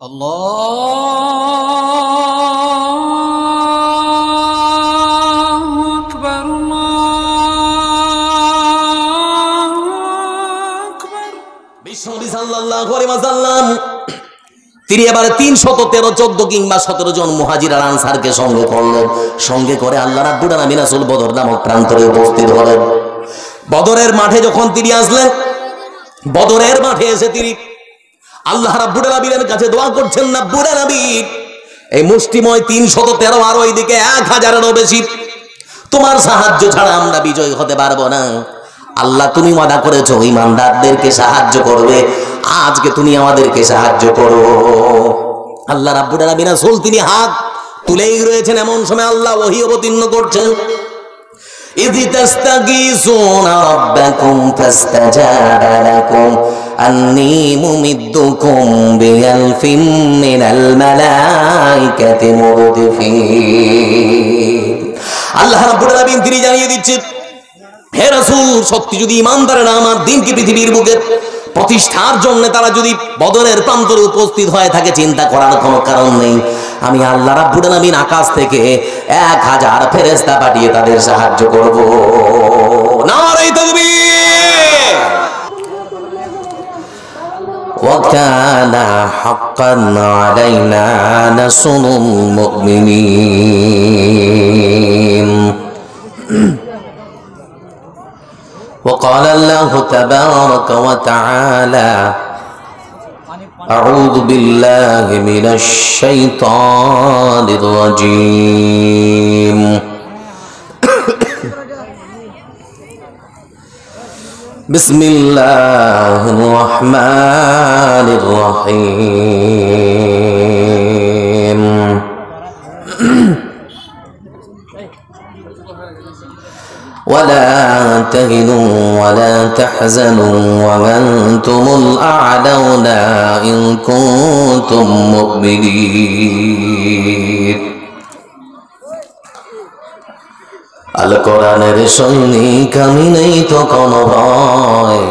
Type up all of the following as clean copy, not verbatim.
আল্লাহু আকবার বিশ্বনবী সাল্লাল্লাহু আলাইহি ওয়াসাল্লাম তিনি এবারে 313 14 কিংবা 17 জন মুহাজির আর আনসারকে সঙ্গে করলেন। সঙ্গে করে আল্লাহ রাব্বুল আলামিন রাসূল বদর নামক প্রান্তরে উপস্থিত হলেন। বদরের মাঠে যখন তিনি আসলেন, বদরের মাঠে এসে তিনি আল্লাহ রাব্বুল আলামিনের কাছে দোয়া করছেন, রাব্বুল আলামিন এই মুষ্টিময় 313 আর ওইদিকে 1000-এরও বেশি তোমার সাহায্য ছাড়া আমরা বিজয় হতে পারবো না। আল্লাহ তুমি ওয়াদা করেছো ঈমানদারদেরকে সাহায্য করবে, আজকে তুমি আমাদেরকে সাহায্য করো। আল্লাহ রাব্বুল আলামিন রাসূল তিনি হাত তুলেই রয়েছেন, এমন সময় আল্লাহ ওহী অবতীর্ণ করছেন। إذ تستغيثون ربكم فاستجاب لكم أني ممدكم بألف من الملائكة مردفين আল্লাহ রাব্বুল আলামিন তিনি জানিয়ে দিচ্ছেন, হে রাসূল, সত্যি যদি ঈমানদারেরা আমার দ্বীনকে পৃথিবীর বুকে প্রতিষ্ঠার জন্য তারা যদি বদরের প্রান্তরে উপস্থিত হয়ে থাকে, চিন্তা করার কোনো কারণ নেই। আমি আল্লাহ রাব্বুল আলামিন আকাশ থেকে 1000 ফেরেশতা পাঠিয়ে তাদের সাহায্য করব। নারে তাকবীর। ওয়া কানা হাক্কান আলাইনা নাসরুল মুমিনিন। وقال الله تبارك وتعالى أعوذ بالله من الشيطان الرجيم بسم الله الرحمن الرحيم ولا تهنوا ولا تحزنوا وأنتم الأعلون إن كنتم مؤمنين আল কোরআনের সৈনিক আমি নেই তো কোনো ভয়,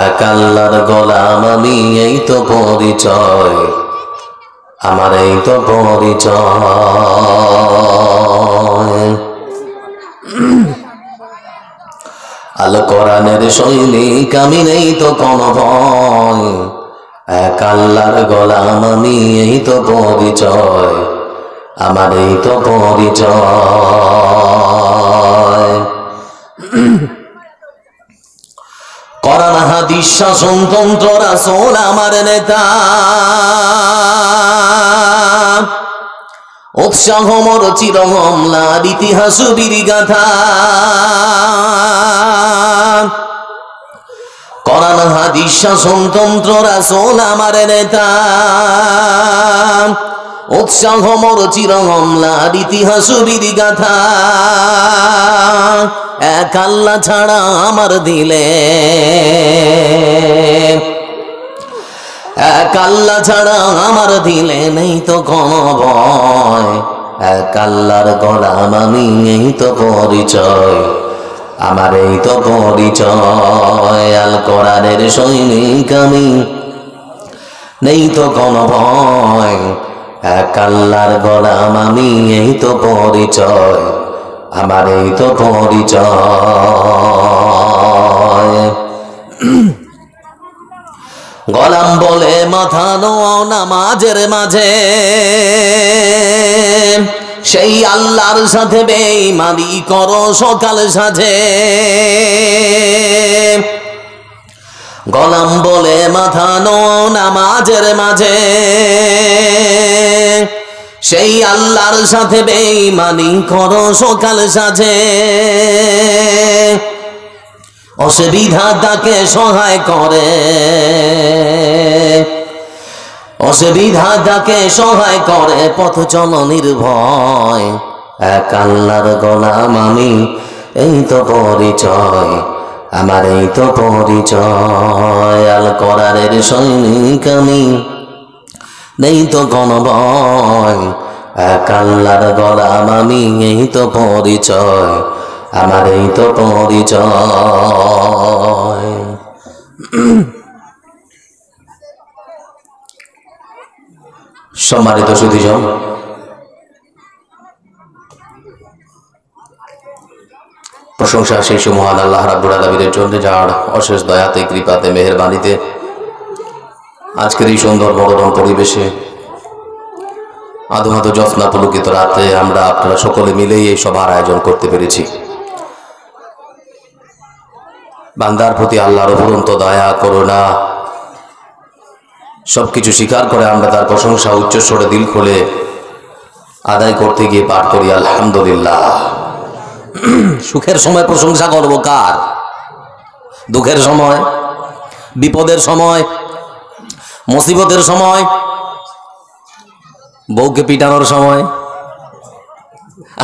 এক আল্লাহর গোলাম আমি, এই তো পরিচয় আমার, এই তো পরিচয়। আল কোরআনের সৈনিক আমি নেই তো কোনো ভয়, এক আল্লাহর গোলাম আমি, এই তো পরিচয় আমার, এই তো পরিচয়। কোরআন হাদিস শাসনতন্ত্র রাসূল আমার নেতা, উৎসাহ মোর চিরমলার ইতিহাস বীর গাথা। কোরআন হাদিস শাসনতন্ত্র রাসূল আমার নেতা, উৎসাহ মোর চিরমলার ইতিহাস বীর গাথা। এক আল্লাহ ছাড়া আমার দিলে, এক আল্লাহ ছাড়া আমার দিলে নেই তো কোনো ভয়, এক আল্লাহর গোলাম আমি, এই তো পরিচয় আমার, এই তো পরিচয়। আল কোরআনের সৈনিক আমি নেই তো কোনো ভয়, এক আল্লাহর গোলাম আমি, এই তো পরিচয় আমার, এই তো পরিচয়। গোলাম বলে মাথা নোয়াও নামাজের মাঝে, সেই আল্লাহর সাথে বেঈমানি করো সকাল সাজে। গোলাম বলে মাথা নোয়াও নামাজের মাঝে, সেই আল্লাহর সাথে বেঈমানি করো সকাল সাজে। অসুবিধা তাকে সহায় করে, অসুবিধা তাকে সহায় করে পথ চলো নির্ভয়, এক আল্লাহর গোলাম আমি, এই তো পরিচয় আমার, এই তো পরিচয়। আল কোরআনের সৈনিক আমি নেই তো কোনো ভয়, এক আল্লাহর গোলাম আমি, এই তো পরিচয় আমার, এই তো পরিচয়। সম্মানিত সুধীজন, প্রশংসা সেই মহান আল্লাহ রাব্বুল আলামিনের জন্য, যার অশেষ দয়াতে, কৃপাতে, মেহেরবানিতে আজকের এই সুন্দর মনোরম পরিবেশে আধো জ্যোৎস্না পুলকিত রাতে আমরা আপনারা সকলে মিলেই এই সভার আয়োজন করতে পেরেছি। বান্দার প্রতি আল্লাহর অফুরন্ত দয়া, করুণা সবকিছু স্বীকার করে আমরা তার প্রশংসা উচ্চস্বরে দিল খুলে আদায় করতে গিয়ে পাঠ করি আলহামদুলিল্লাহ। সুখের সময় প্রশংসা করব কার? দুঃখের সময়, বিপদের সময়, মুসিবতের সময়, বউকে পিটানোর সময়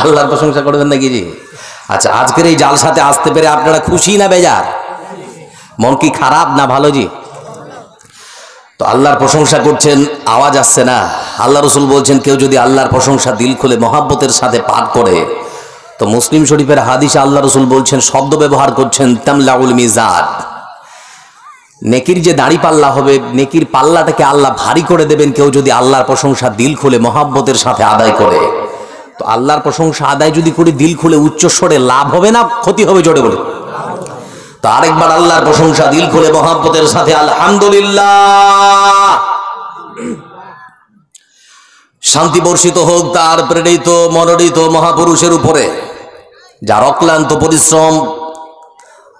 আল্লাহর প্রশংসা করবেন নাকি জি? আচ্ছা, আজকের এই জালসাতে আসতে পেরে আপনারা খুশি না বেজার? মন কি খারাপ না ভালো জি? তো আল্লাহর প্রশংসা করছেন, আওয়াজ আসছে না। আল্লাহ রসুল বলছেন, কেউ যদি আল্লাহর প্রশংসা দিল খুলে মহাব্বতের সাথে পাঠ করে, তো মুসলিম শরীফের হাদিসে আল্লাহ রসুল বলছেন, শব্দ ব্যবহার করছেন তামলাউল মিজান, নেকির যে দাড়ি পাল্লা হবে, নেকির পাল্লাটাকে আল্লাহ ভারী করে দেবেন কেউ যদি আল্লাহর প্রশংসা দিল খুলে মহাব্বতের সাথে আদায় করে। তো আল্লাহর প্রশংসা আদায় যদি করে দিল খুলে উচ্চস্বরে, লাভ হবে না ক্ষতি হবে? জোরে বলে। তো আরেকবার আল্লাহর প্রশংসা দিল খুলে মহাব্বতের সাথে আলহামদুলিল্লাহ। শান্তি বর্ষিত হোক তার প্রেরিত মনোনীত মহাপুরুষের উপরে, যার অক্লান্ত পরিশ্রম,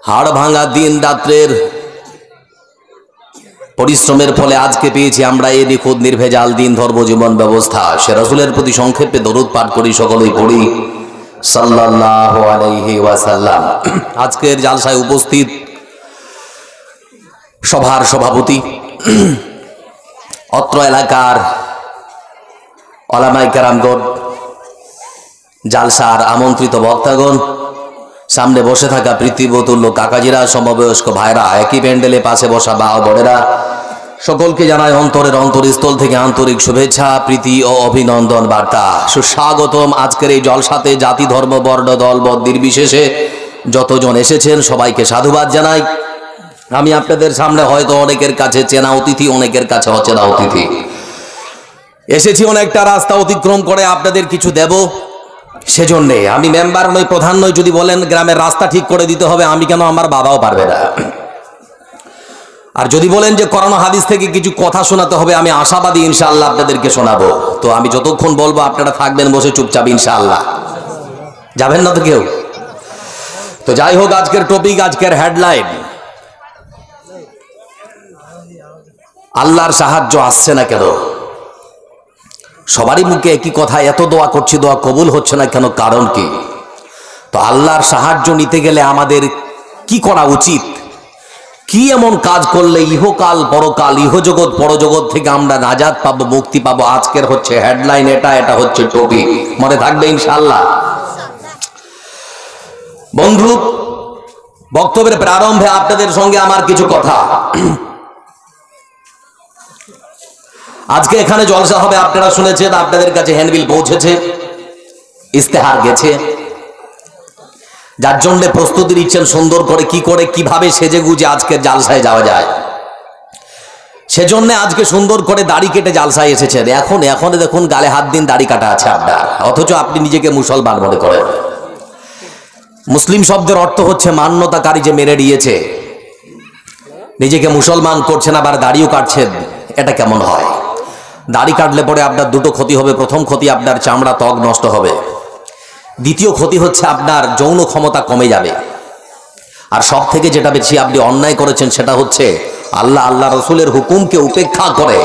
হাড় ভাঙা দিন রাত্রের পরিশ্রমের ফলে আজকে পেয়েছি আমরা এই নিখুঁত নির্ভেজাল দিন ধর্ম জীবন ব্যবস্থা। সে রাসূলের প্রতি সংক্ষেপে দরুদ পাঠ করি, সকলেই পড়ি সাল্লাল্লাহু আলাইহি ওয়াসাল্লাম। আজকের জালসায় উপস্থিত সভার সভাপতি, অত্র এলাকার ওলামায়ে কেরামগণ, জালসার আমন্ত্রিত বক্তাগণ, সামনে বসে থাকা পৃথিবীতুল্য কাকাজিরা, সমবয়স্ক ভাইরা, একই প্যান্ডেলে পাশে বসা বা বড়েরা, সকলকে জানাই অন্তরের অন্তরস্থল থেকে আন্তরিক শুভেচ্ছা, প্রীতি ও অভিনন্দন বার্তা। সুস্বাগতম। আজকের এই জলসাতে জাতি, ধর্ম, বর্ণ, দল, মত নির্বিশেষে যতজন এসেছেন সবাইকে সাধুবাদ জানাই। আমি আপনাদের সামনে হয়তো অনেকের কাছে চেনা অতিথি, অনেকের কাছে অচেনা অতিথি। এসেছি অনেকটা রাস্তা অতিক্রম করে আপনাদের কিছু দেব, সেজন্যে আমি মেম্বার নই, প্রধান নই। যদি বলেন গ্রামের রাস্তা ঠিক করে দিতে হবে, আমি কেন, আমার বাবাও পারবে না। আর যদি বলেন যে কোরআন হাদিস থেকে কিছু কথা শোনাতে হবে, আমি আশাবাদী ইনশাআল্লাহ আপনাদেরকে শোনাবো। তো আমি যতক্ষণ বলবো আপনারা থাকবেন বসে চুপচাপ ইনশাআল্লাহ, যাবেন না তো কেউ। তো যাই হোক, আজকের টপিক, আজকের হেডলাইন, আল্লাহর সাহায্য আসছে না কেন? সবারই মুখে একই কথা, এত দোয়া করছি, দোয়া কবুল হচ্ছে না কেন, কারণ কি? তো আল্লাহর সাহায্য নিতে গেলে আমাদের কি করা উচিত? কি এমন কাজ করলে ইহকাল পরকাল, ইহজগৎ পরজগৎ থেকে আমরা নাজাত পাবো, মুক্তি পাবো? আজকের হচ্ছে হেডলাইন, এটা হচ্ছে টপিক। মনে থাকবে ইনশাআল্লাহ। বন্ধু, বক্তব্যের প্রারম্ভে আপনাদের সঙ্গে আমার কিছু কথা। আজকে এখানে জলসা হবে, আপনারা শুনেছেন, আপনাদের কাছে হ্যান্ডবিল পৌঁছেছে, ইস্তেহার গেছে, যার জন্য প্রস্তুতি নিচ্ছেন সুন্দর করে, কি করে কিভাবে সেজে গুজে আজকে জালসায় যাওয়া যায়। সেজন্য আজকে সুন্দর করে দাড়ি কেটে জালসায় এসেছেন। এখন দেখুন গালে হাত দিন দাড়ি কাটা আছে আপনার, অথচ আপনি নিজেকে মুসলমান মনে করেন। মুসলিম শব্দের অর্থ হচ্ছে মান্যতাকারী, যে মেনে নিয়েছে, নিজেকে মুসলমান করছেন আবার দাড়িও কাটছেন। এটা কেমন হয়? দাড়ি কাটলে পরে আপনার দুটো ক্ষতি হবে। প্রথম ক্ষতি, আপনার চামড়া ত্বক নষ্ট হবে। দ্বিতীয় ক্ষতি হচ্ছে আপনার যৌন ক্ষমতা কমে যাবে। আর সব থেকে যেটা বেশি আপনি অন্যায় করেছেন সেটা হচ্ছে আল্লাহ রসুলের হুকুমকে উপেক্ষা করে,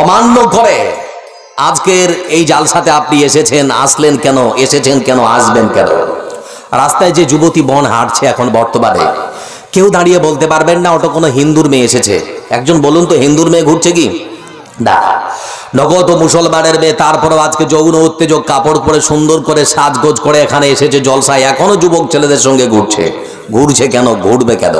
অমান্য করে আজকের এই জালসাতে আপনি এসেছেন। আসলেন কেন, এসেছেন কেন, আসবেন কেন? রাস্তায় যে যুবতী বন হাঁটছে এখন বর্তমানে, কেউ দাঁড়িয়ে বলতে পারবেন না ওটা কোনো হিন্দুর মেয়ে এসেছে। একজন বলুন তো, হিন্দুর মেয়ে ঘুরছে কি না? নগদ মুসলমানের মেয়ে। তারপরেও আজকে যৌন উত্তেজক কাপড় পরে সুন্দর করে সাজগোজ করে এখানে এসেছে জলসায়, এখনো যুবক ছেলেদের সঙ্গে ঘুরছে কেন, ঘুরবে কেন?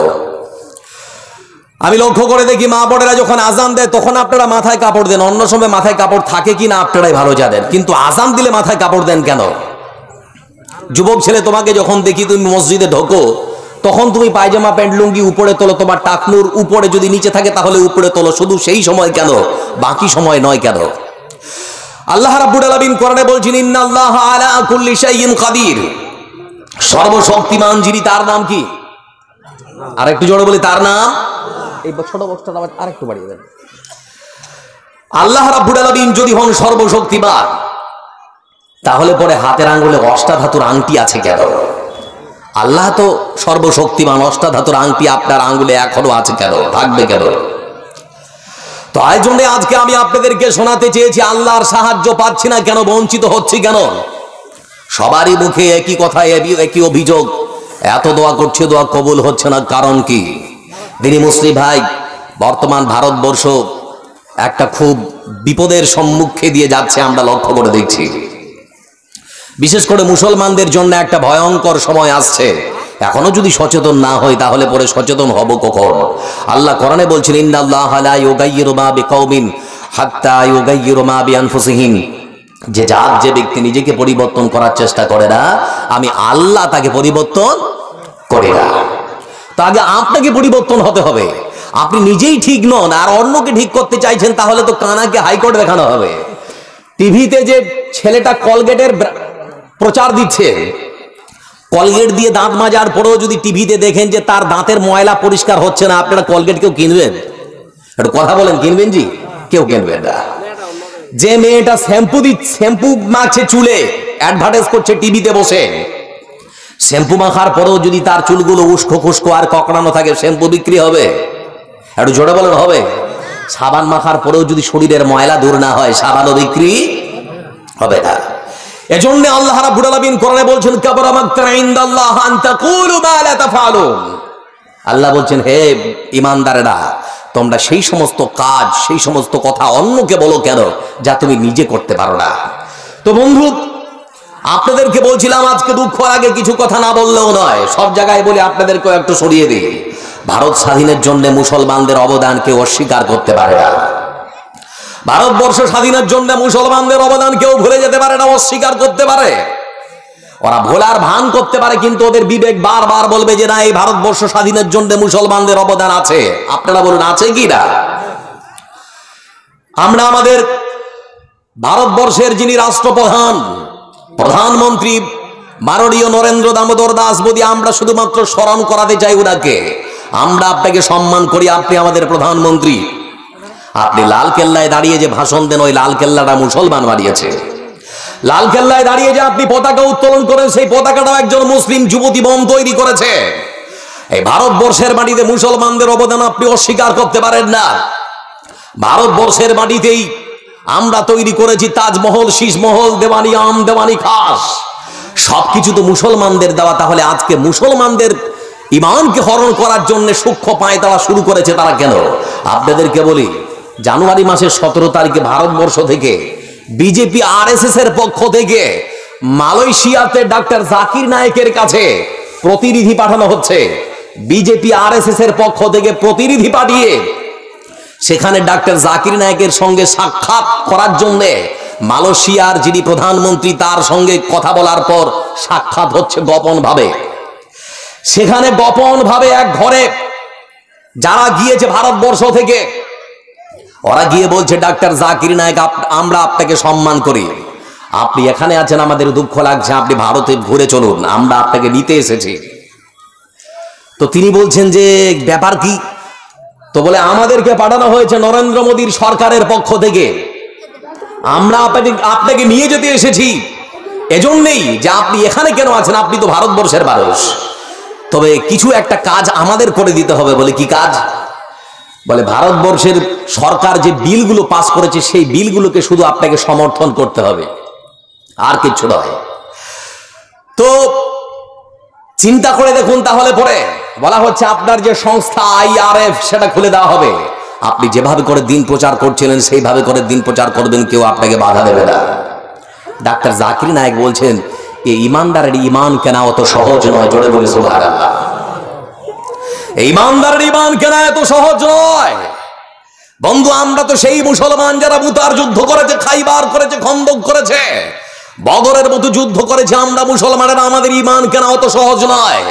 আমি লক্ষ্য করে দেখি মা বোনেরা যখন আজান দেয় তখন আপনারা মাথায় কাপড় দেন, অন্য সময় মাথায় কাপড় থাকে কি না আপনারাই ভালো জানেন, কিন্তু আজান দিলে মাথায় কাপড় দেন কেন? যুবক ছেলে, তোমাকে যখন দেখি তুমি মসজিদে ঢোকো, তখন তুমি পায়জামা প্যান্ট লুঙ্গি উপরে তোলো, তোমার টাকনুর উপরে যদি নিচে থাকে তাহলে উপরে তোলো, শুধু সেই সময় কেন, বাকি সময় নয় কেন? আল্লাহ রাব্বুল আলামিন কোরআনে বলছেন ইন্নাল্লাহা আলা কুল্লি শাইইন কাদির, সর্বশক্তিমান যিনি, তার নাম কি? আর একটু জোরে বলি, তার নাম। এই ছোট বক্সটা আরেকটু বাড়িয়ে দেন। আল্লাহ রাব্বুল আলামিন যদি হন সর্বশক্তিমান, তাহলে পরে হাতের আঙ্গুলে অষ্টাধাতুর আংটি আছে কেন? আল্লাহ তো সর্বশক্তিমান, অষ্টাধাতুর আংটি আপনার আঙ্গুলে এখনো আছে কেন, থাকবে কেন? তো এই জন্য আজকে আমি আপনাদেরকে শোনাতে চেয়েছি আল্লাহর সাহায্য পাচ্ছি না কেন, বঞ্চিত হচ্ছি কেন। সবারই মুখে একই কথা, একই অভিযোগ, এত দোয়া করছে, দোয়া কবুল হচ্ছে না, কারণ কি? দিনী মুসলিম ভাই, বর্তমান ভারতবর্ষ একটা খুব বিপদের সম্মুখে দিয়ে যাচ্ছে, আমরা লক্ষ্য করে দেখছি। বিশেষ করে মুসলমানদের জন্য একটা ভয়ঙ্কর সময় আসছে। এখনো যদি সচেতন না হই তাহলে পরে সচেতন হব কখন? আল্লাহ কোরআনে বলছেন ইন্নাল্লাহা লা ইউগাইয়িরু মা বিকাউমিন হাত্তা ইউগাইয়িরু মা বিআনফুসিহিম, যে ব্যক্তি নিজেকে পরিবর্তন করার চেষ্টা করে না, আমি আল্লাহ তাকে পরিবর্তন করি না। তো আগে আপনাকে পরিবর্তন হতে হবে। আপনি নিজেই ঠিক নন আর অন্যকে ঠিক করতে চাইছেন, তাহলে তো কানাকে হাইকোর্ট দেখানো হবে। টিভিতে যে ছেলেটা কলগেটের প্রচার দিচ্ছে, কলগেট দিয়ে দাঁত মাজার পরেও যদি টিভিতে দেখেন যে তার দাঁতের ময়লা পরিষ্কার হচ্ছে না, আপনারা কলগেট কেউ কিনবেন? একটু কথা বলেন, কিনবেন জি? কেউ কিনবেন না। যে মেয়েটা শ্যাম্পু মাখছে চুলে, অ্যাডভার্টাইজ করছে টিভিতে বসে, শ্যাম্পু মাখার পরেও যদি তার চুলগুলো উস্কো খুস্কো আর ককড়ানো থাকে, শ্যাম্পু বিক্রি হবে? একটু জোরে বলেন, হবে? সাবান মাখার পরেও যদি শরীরের ময়লা দূর না হয়, সাবানও বিক্রি হবে না। এজন্য আল্লাহ রাব্বুল আলামিন কোরআনে বলছেন কাবারা মাকতান ইনদাল্লাহ আন তাকুলু মা লা তাফআলুন। আল্লাহ বলছেন, হে ঈমানদারেরা, তোমরা সেই সমস্ত কাজ, সেই সমস্ত কথা অন্যকে বলো কেন যা তুমি নিজে করতে পারো না। তো বন্ধু, আপনাদেরকে বলছিলাম আজকে দুঃখ লাগে কিছু কথা না বললেও নয়, সব জায়গায় বলে আপনাদেরকেও একটু সরিয়ে দিই। ভারত স্বাধীনের জন্য মুসলমানদের অবদান কেউ অস্বীকার করতে পারে না। ভারতবর্ষ স্বাধীনের জন্য মুসলমানদের অবদান কেউ ভুলে যেতে পারে না, অস্বীকার করতে পারে। ওরা ভোলার ভান করতে পারে, কিন্তু ওদের বিবেক বারবার বলবে যে না, এই ভারতবর্ষ স্বাধীনের জন্য মুসলমানদের অবদান আছে। আপনারা বলুন, আছে কি না? আমরা আমাদের ভারতবর্ষের যিনি রাষ্ট্রপ্রধান, প্রধানমন্ত্রী মাননীয় নরেন্দ্র দামোদর দাস মোদী, আমরা শুধুমাত্র স্মরণ করাতে চাই ওনাকে। আমরা আপনাকে সম্মান করি, আপনি আমাদের প্রধানমন্ত্রী। আপনি লাল কেল্লায় দাঁড়িয়ে যে ভাষণ দেন, ওই লাল কেল্লাটা মুসলমান বানিয়েছে। লাল কেল্লায় দাঁড়িয়ে যে আপনি পতাকা উত্তোলন করেন, সেই পতাকাটাও একজন মুসলিম যুবতী বোন তৈরি করেছে। এই ভারতবর্ষের মাটিতে মুসলমানদের অবদান আপনি অস্বীকার করতে পারেন না। ভারতবর্ষের মাটিতেই আমরা তৈরি করেছি তাজমহল, শীষমহল, দেওয়ানি আম, দেওয়ানি খাস, সবকিছু তো মুসলমানদের দেওয়া। তাহলে আজকে মুসলমানদের ইমানকে হরণ করার জন্য সূক্ষ্ম পায়তারা শুরু করেছে তারা কেন? আপনাদেরকে বলি, জানুয়ারি মাসের 17 তারিখে ভারতবর্ষ থেকে বিজেপি আরএসএস এর পক্ষ থেকে মালয়েশিয়াতে ডাক্তার জাকির নায়েকের কাছে প্রতিনিধি পাঠানো হচ্ছে। বিজেপি আরএসএস এর পক্ষ থেকে প্রতিনিধি পাঠিয়ে সেখানে ডাক্তার জাকির নায়েকের সঙ্গে সাক্ষাৎ করার জন্য মালয়েশিয়ার যিনি প্রধানমন্ত্রী, তার সঙ্গে কথা বলার পর সাক্ষাৎ হচ্ছে গোপন ভাবে। সেখানে গোপন ভাবে এক ঘরে যারা গিয়েছে ভারতবর্ষ থেকে, ওরা গিয়ে বলছে ডাক্তার জাকির নায়েক, আমরা আপনাকে সম্মান করি, আপনি এখানে আছেন, আমাদের দুঃখ লাগছে, আপনি ভারতে ঘুরে চলুন, আমরা আপনাকে নিতে এসেছি। তো তিনি বলছেন যে ব্যাপার কি? তো বলে আমাদেরকে পাঠানো হয়েছে নরেন্দ্র মোদীর সরকারের পক্ষ থেকে, আমরা আপনাকে নিয়ে যেতে এসেছি, এজন্যই যে আপনি এখানে কেন আছেন, আপনি তো ভারতবর্ষের মানুষ, তবে কিছু একটা কাজ আমাদের করে দিতে হবে। বলে কি কাজ? বলে ভারতবর্ষের সরকার যে বিলগুলো পাস করেছে সেই বিলগুলোকে শুধু আপনাকে সমর্থন করতে হবে, আর কিছু নয়। তো চিন্তা করে দেখুন, তাহলে পরে বলা হচ্ছে আপনার যে সংস্থা IRF সেটা খুলে দেওয়া হবে, আপনি যেভাবে করে দিন প্রচার করছিলেন সেইভাবে করে দিন প্রচার করবেন, কেউ আপনাকে বাধা দেবে না। ডাক্তার জাকির নায়েক বলছেন, এই ইমানদারের ইমান কেনা অত সহজ নয়। জোরে বলি সুবহানাল্লাহ। এই ইমানদারের ইমান কেনা এত সহজ নয়। বন্ধু, আমরা তো সেই মুসলমান যারা মুতার যুদ্ধ করেছে, খাইবার করেছে, খন্দক করেছে, বদরের মতো যুদ্ধ করেছে। আমরা মুসলমানেরা, আমাদের ইমান কেনা অত সহজ নয়।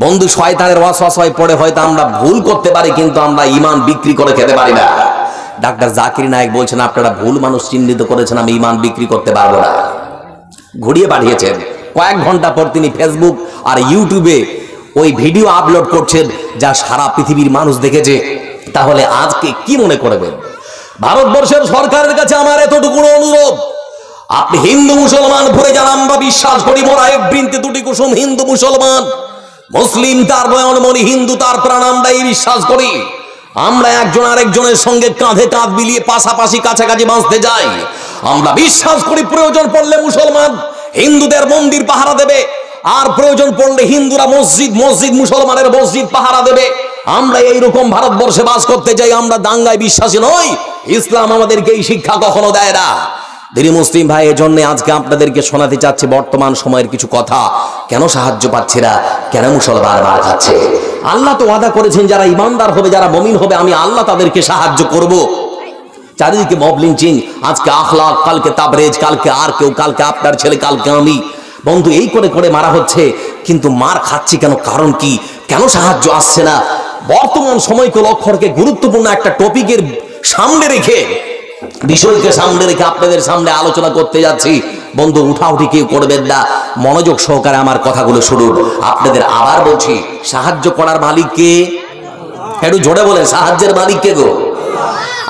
বন্ধু, শয়তানের ওয়াসওয়াসায় পড়ে হয়তো আমরা ভুল করতে পারি, কিন্তু আমরা ইমান বিক্রি করে খেতে পারি না। ডাক্তার জাকির নায়েক বলছেন আপনারা ভুল মানুষ চিহ্নিত করেছেন, আমি ইমান বিক্রি করতে পারবো না। ঘুরিয়ে পাঠিয়েছেন। কয়েক ঘন্টা পর তিনি ফেসবুক আর ইউটিউবে ওই ভিডিও আপলোড করছেন, যা সারা পৃথিবীর মানুষ দেখেছে। তাহলে আজকে কি মনে করবেন? ভারতবর্ষের সরকারের কাছে আমার এতটুকু অনুরোধ, আপনি হিন্দু মুসলমান ভরে যান, আমরা বিশ্বাস করি মোরা এক বৃন্তে দুটি কুসুম, হিন্দু মুসলমান, মুসলিম তার নয়নমণি, হিন্দু তার প্রাণ, আমরা এই বিশ্বাস করি। আমরা একজন আরেকজনের সঙ্গে কাঁধে কাঁধ মিলিয়ে পাশাপাশি কাছাকাছি বাঁচতে যাই। আমরা বিশ্বাস করি প্রয়োজন পড়লে মুসলমান হিন্দুদের মন্দির পাহারা দেবে, আর প্রয়োজন পড়লে হিন্দুরা মসজিদ মুসলমানের মসজিদ পাহারা দেবে। আমরা এইরকম ভারতবর্ষে বাস করতে চাই, আমরা দাঙ্গায় বিশ্বাসী নই। ইসলাম আমাদেরকে এই শিক্ষা কখনো দেয় না। দিনী মুসলিম ভাই, এজন্য আজকে আপনাদেরকে শোনাতে চাচ্ছি বর্তমান সময়ের কিছু কথা। কেন সাহায্য পাচ্ছে না? কেন মুসলমান মার খাচ্ছে? আল্লাহ তো ওয়াদা করেছেন যারা ইমানদার হবে, যারা মুমিন হবে, আমি আল্লাহ তাদেরকে সাহায্য করব। চারিদিকে মব লিঞ্চিং, আজকে আখলাক, কালকে তাবরেজ, কালকে আর কেউ, কালকে আপনার ছেলে, কালকে আমি। বন্ধু, এই করে করে মারা হচ্ছে, কিন্তু মার খাচ্ছি কেন? কারণ কি? কেন সাহায্য আসছে না? বর্তমান সময়কে লক্ষ্য রেখে গুরুত্বপূর্ণ একটা টপিকের সামনে রেখে, বিষয়কে সামনে রেখে আপনাদের সামনে আলোচনা করতে যাচ্ছি। বন্ধু, উঠাউঠি কেউ করবেন না, মনোযোগ সহকারে আমার কথাগুলো শুনুন। আপনাদের আবার বলছি, সাহায্য করার মালিক কে? একটু জোরে বলেন, সাহায্যের মালিক কে গো?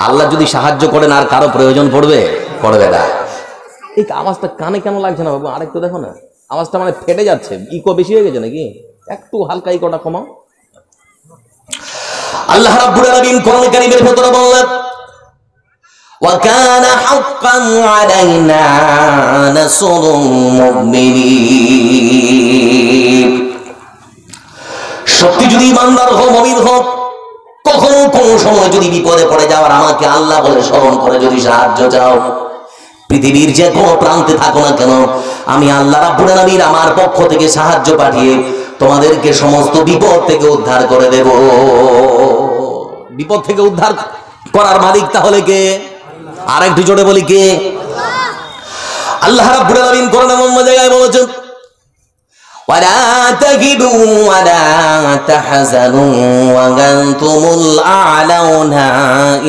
আল্লাহ যদি সাহায্য করেন আর কারো প্রয়োজন পড়বে না। এই আওয়াজটা কানে কেন লাগছে না বাবু? আরেকটু দেখো না, আওয়াজটা মানে ফেটে যাচ্ছে, ইকো বেশি হয়ে গেছে নাকি? একটু হালকা ইকোটা কমাও। আল্লাহ রাব্বুল আলামিন কোরআন কারীমের ভেতরে বললেন, ওয়া কানা হাক্কান আলাইনা নাসরুল মুমিনিন। সত্যি যদি ইমানদার হও, মুমিন হও, কখনো কোনো সময় যদি বিপদে পড়ে যাওয়ার আমাকে আল্লাহ বলে স্মরণ করে যদি সাহায্য চাও, পৃথিবীর যে কোনো প্রান্তে থাকো না কেন, আমি আল্লাহ রাব্বুল আলামিন আমার পক্ষ থেকে সাহায্য পাঠিয়ে তোমাদেরকে সমস্ত বিপদ থেকে উদ্ধার করে দেব। বিপদ থেকে উদ্ধার করার মালিক তাহলে কে? আর একটু জোরে বলি, কে? আল্লাহ রাব্বুল আলামিন কোরআনের অন্য জায়গায় বলেছেন, ওয়ালা তাহিনু ওয়ালা তাহজানু ওয়া আনতুমুল আ'লাউনা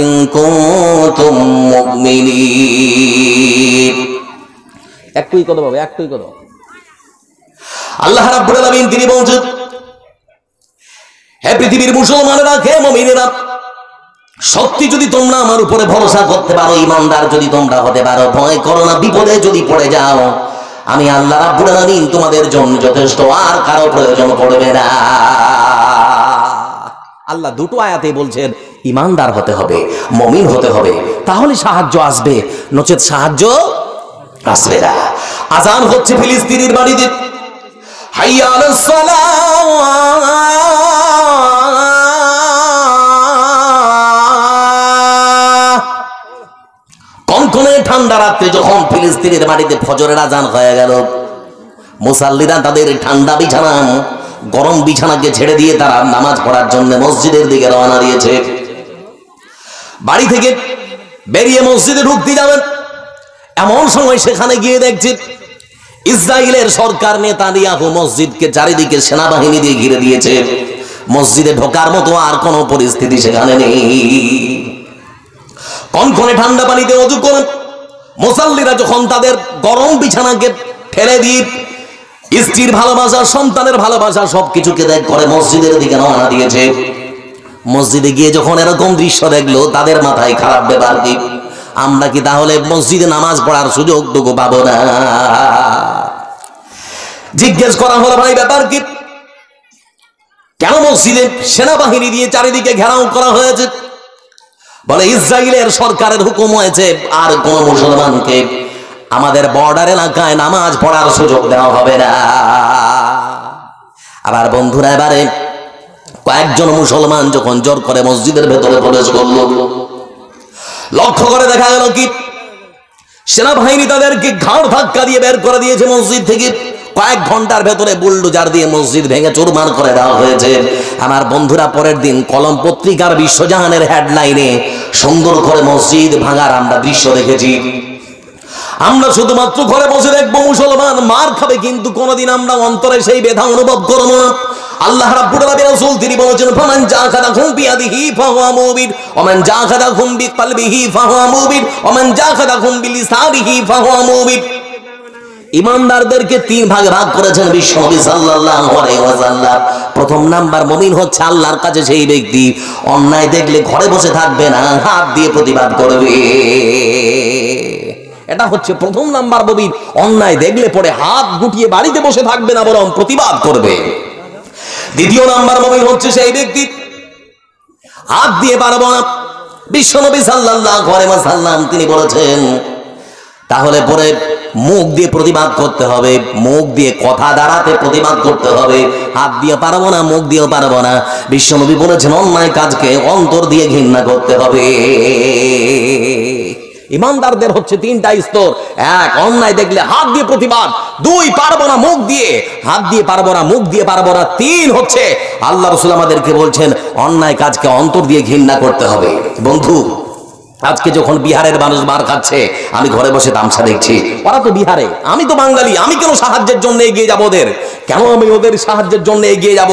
ইন কুনতুম মুমিনিন। একটুই কথা বাবা, একটুই কথা। আল্লাহ রাব্বুল আলামিন তিনি বলেন, হে পৃথিবীর মুসলমানেরা, হে মুমিনেরা, সত্যি যদি তোমরা আমার উপরে ভরসা করতে পারো, ইমানদার যদি তোমরা হতে পারো, ভয় করো না, বিপদে যদি পড়ে যাও, আমি আল্লাহ রাব্বুল আলামিন তোমাদের জন্য যথেষ্ট, আর কারো প্রয়োজন পড়বে না। আল্লাহ দুটো আয়াতে বলছেন ইমানদার হতে হবে, মুমিন হতে হবে, তাহলে সাহায্য আসবে, নচেত সাহায্য আসবে না। আযান হচ্ছে ফিলিস্তিনের বাড়িতে, হাইয়া আলাস সালাহ, কনকনে ঠান্ডা রাত্রে যখন ফিলিস্তিনের মাটিতে ফজরের আজান হয়ে গেল, মুসাল্লিরা তাদের ঠান্ডা বিছানা, গরম বিছানাকে ছেড়ে দিয়ে তারা নামাজ পড়ার জন্য মসজিদের দিকে রওনা দিয়েছে। বাড়ি থেকে বেরিয়ে মসজিদে ঢুকতে যাবেন, এমন সময় সেখানে গিয়ে দেখছে ইসরায়েলের সরকার নেতানিয়াহু মসজিদকে চারিদিকে সেনাবাহিনী দিয়ে ঘিরে দিয়েছে। মসজিদে ঢোকার মতো আর কোনো পরিস্থিতি সেখানে নেই। কনকনে ঠান্ডা পানিতে ওযু করেন মুসাল্লিরা যখন তাদের গরম বিছানাকে ফেলে দিয়ে স্ত্রীর ভালোবাসা, সন্তানের ভালোবাসা সবকিছুকে ত্যাগ করে মসজিদের দিকে রওনা দিয়েছে। মসজিদে গিয়ে যখন এরকম দৃশ্য দেখলো, তাদের মাথায় খারাপ ব্যাপার কি? আমরা কি তাহলে মসজিদে নামাজ পড়ার সুযোগটুকু পাবো না? জিজ্ঞেস করা হলো, ভাই ব্যাপার কি? কেন মসজিদে সেনাবাহিনী দিয়ে চারিদিকে ঘেরাও করা হয়েছে? বলে ইসরায়েলের সরকারের হুকুম হয়েছে আর কোন মুসলমানকে আমাদের বর্ডার এলাকায় নামাজ পড়ার সুযোগ দেওয়া হবে না। আবার বন্ধুরা, এবারে কয়েকজন মুসলমান যখন জোর করে মসজিদের ভেতরে প্রবেশ করলো, লক্ষ্য করে দেখা গেল কি সেনাবাহিনী তাদেরকে ঘাড় ধাক্কা দিয়ে বের করে দিয়েছে মসজিদ থেকে। কয়েক ঘন্টার ভেতরে বুলডোজার দিয়ে মসজিদ ভেঙে চুরমার করে দেওয়া হয়েছে। আমার বন্ধুরা, পরের দিন কলম পত্রিকার বিশ্বজাহানের হেডলাইনে সুন্দর করে মসজিদ ভাঙার আমরা দৃশ্য দেখেছি। আমরা শুধুমাত্র ঘরে বসে দেখবো মুসলমান মার খাবে, কিন্তু কোনোদিন আমরা অন্তরে সেই ব্যথা অনুভব করবো না। আল্লাহ রাব্বুল আলামিন রাসূল তিনি বলেছেন ফামান জাহাদাহুম বিয়াদিহি ফাহুয়া মুমিন ওয়া মান জাহাদাহুম বিকলবিহি ফাহুয়া মুমিন ওয়া মান জাহাদাহুম বিলিসানিহি ফাহুয়া মুমিন। ঈমানদারদেরকে তিন ভাগে ভাগ করেছেন বিশ্বনবী সাল্লাল্লাহু আলাইহি ওয়াসাল্লাম। প্রথম নাম্বার মুমিন হচ্ছে আল্লাহর কাছে সেই ব্যক্তি অন্যায় দেখলে ঘরে বসে থাকবে না, হাত দিয়ে প্রতিবাদ করবে। এটা হচ্ছে প্রথম নাম্বার মুমিন। অন্যায় দেখলে পরে হাত গুটিয়ে বাড়িতে বসে থাকবে না, বরং প্রতিবাদ করবে। দ্বিতীয় নাম্বার মুমিন হচ্ছে সেই ব্যক্তি হাত দিয়ে পারবো না। বিশ্বনবী সাল্লাল্লাহু আলাইহি ওয়াসাল্লাম তিনি বলেছেন তাহলে পরে মুখ দিয়ে প্রতিবাদ করতে হবে, মুখ দিয়ে কথা দাঁড়াতে প্রতিবাদ করতে হবে। হাত দিয়ে পারবো না, মুখ দিয়েও পারবো না। বিশ্বনবী বলেছেন অন্যায় কাজকে অন্তর দিয়ে ঘৃণা করতে হবে। ইমানদারদের হচ্ছে তিনটা স্তর। এক, অন্যায় দেখলে হাত দিয়ে প্রতিবাদ। দুই, পারবো না মুখ দিয়ে, হাত দিয়ে পারবো না, মুখ দিয়ে পারবো না। তিন হচ্ছে আল্লাহ রাসূল আমাদেরকে বলছেন অন্যায় কাজকে অন্তর দিয়ে ঘৃণা করতে হবে। বন্ধু, আজকে যখন বিহারের মানুষ মার খাচ্ছে, আমি ঘরে বসে তামসা দেখছি। ওরা তো বিহারে, আমি তো বাঙালি, আমি কেন সাহায্যের জন্য এগিয়ে যাবো ওদের? কেন আমি ওদের সাহায্যের জন্য এগিয়ে যাব?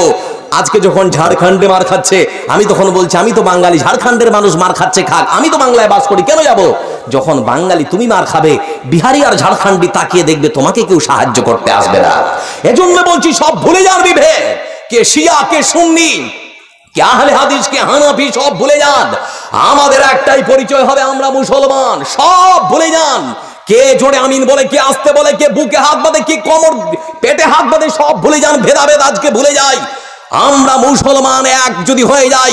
আজকে যখন ঝাড়খণ্ডে মার খাচ্ছে, আমি তখন বলছি আমি তো বাঙালি, ঝাড়খণ্ডের মানুষ মার খাচ্ছে খাক, আমি তো বাংলায় বাস করি, কেন যাব? যখন বাঙালি তুমি মার খাবে, বিহারি আর ঝাড়খণ্ডী তাকিয়ে দেখবে, তোমাকে কেউ সাহায্য করতে আসবে না। এজন্য বলছি সব ভুলে যান বিভেদ, কে শিয়া কে সুন্নি, কে আহলে হাদিস কে হানাফি, সব ভুলে যান। আমাদের একটাই পরিচয় হবে, আমরা মুসলমান। সব ভুলে যান। কে জোরে আমিন বলে, কে আসতে বলে, কে বুকে হাত বাঁধে, কে কোমর পেটে হাত বাঁধে, সব ভুলে যান। ভেদাভেদ আজকে ভুলে যাই। আমরা মুসলমান এক যদি হয়ে যাই,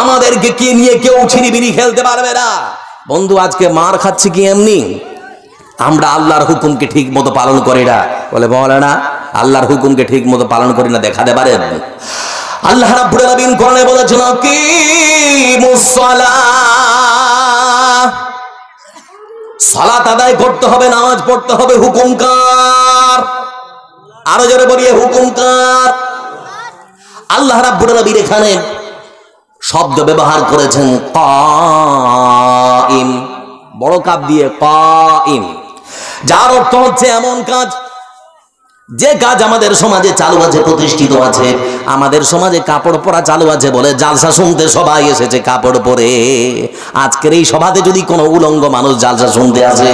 আমাদেরকে কে নিয়ে কেউ ছিনিবিনি খেলতে পারবে না। বন্ধু, আজকে মার খাচ্ছে কি এমনি? আমরা আল্লাহর হুকুমকে ঠিক মতো পালন করি না। বলে না, আল্লাহর হুকুমকে ঠিক মতো পালন করি না, দেখাতে পারেন? আল্লাহ রাব্বুল আলামিন কোরআনে বলেছেন আকিমুস সালাহ, সালাত আদায় করতে হবে, নামাজ পড়তে হবে। হুকুম কার? আরো জোরে বলিয়ে, হুকুম কার? আল্লাহ রাব্বুল আলামিন এখানে শব্দ ব্যবহার করেছেন কাইম, বড় কাপ দিয়ে কাইম, যার অর্থ হচ্ছে এমন কাজ যে কাজ আমাদের সমাজে চালু আছে, প্রতিষ্ঠিত আছে। আমাদের সমাজে কাপড় পরা চালু আছে বলে জালসা শুনতে সবাই এসেছে কাপড় পরে। আজকের এই সভাতে যদি কোনো উলঙ্গ মানুষ জালসা শুনতে আসে,